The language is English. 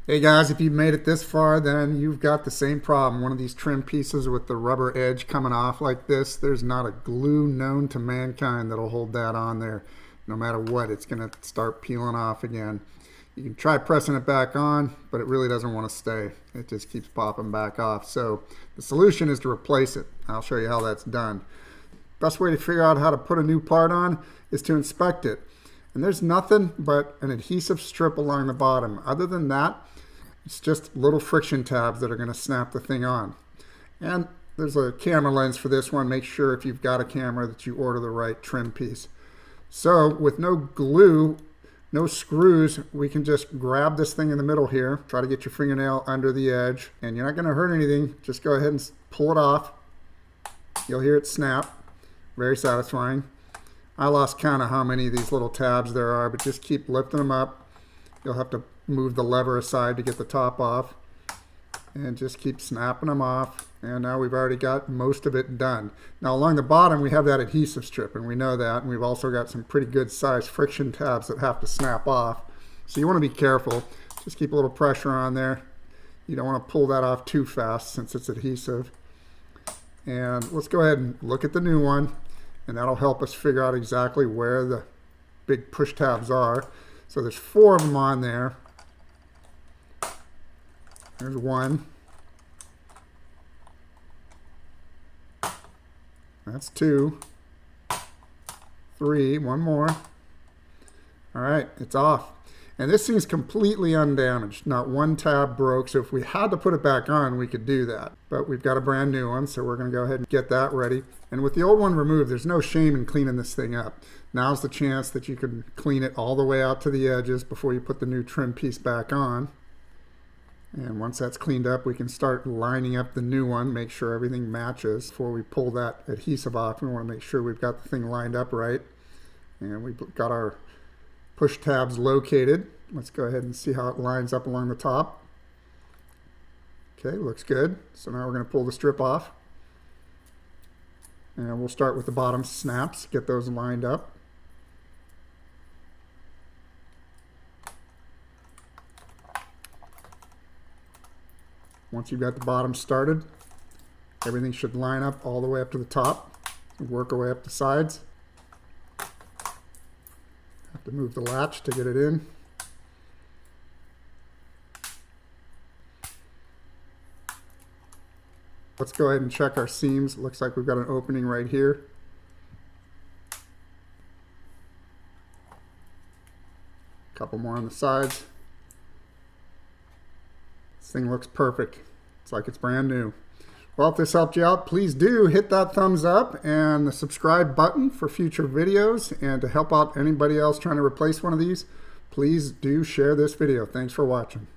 Hey guys, if you've made it this far, then you've got the same problem. One of these trim pieces with the rubber edge coming off like this, there's not a glue known to mankind that'll hold that on there. No matter what, it's going to start peeling off again. You can try pressing it back on, but it really doesn't want to stay. It just keeps popping back off. So the solution is to replace it. I'll show you how that's done. Best way to figure out how to put a new part on is to inspect it. And there's nothing but an adhesive strip along the bottom. Other than that, it's just little friction tabs that are going to snap the thing on. And there's a camera lens for this one. Make sure if you've got a camera that you order the right trim piece. So with no glue, no screws, we can just grab this thing in the middle here. Try to get your fingernail under the edge. And you're not going to hurt anything. Just go ahead and pull it off. You'll hear it snap. Very satisfying. I lost count of how many of these little tabs there are, but just keep lifting them up. You'll have to move the lever aside to get the top off and just keep snapping them off. And now we've already got most of it done. Now along the bottom we have that adhesive strip, and we know that, and we've also got some pretty good sized friction tabs that have to snap off. So you want to be careful. Just keep a little pressure on there. You don't want to pull that off too fast since it's adhesive. And let's go ahead and look at the new one, and that'll help us figure out exactly where the big push tabs are. So there's 4 of them on there. There's 1. That's 2. 3. 1 more. All right, it's off. And this thing's completely undamaged. Not one tab broke, so if we had to put it back on, we could do that. But we've got a brand new one, so we're going to go ahead and get that ready. And with the old one removed, there's no shame in cleaning this thing up. Now's the chance that you can clean it all the way out to the edges before you put the new trim piece back on. And once that's cleaned up, we can start lining up the new one, make sure everything matches. Before we pull that adhesive off, we want to make sure we've got the thing lined up right. And we've got our push tabs located. Let's go ahead and see how it lines up along the top. Okay, looks good. So now we're going to pull the strip off. And we'll start with the bottom snaps, get those lined up. Once you've got the bottom started, everything should line up all the way up to the top. Work our way up the sides. Have to move the latch to get it in. Let's go ahead and check our seams. Looks like we've got an opening right here. A couple more on the sides. This thing looks perfect. It's like it's brand new. Well, if this helped you out, please do hit that thumbs up and the subscribe button for future videos. And to help out anybody else trying to replace one of these, please do share this video. Thanks for watching.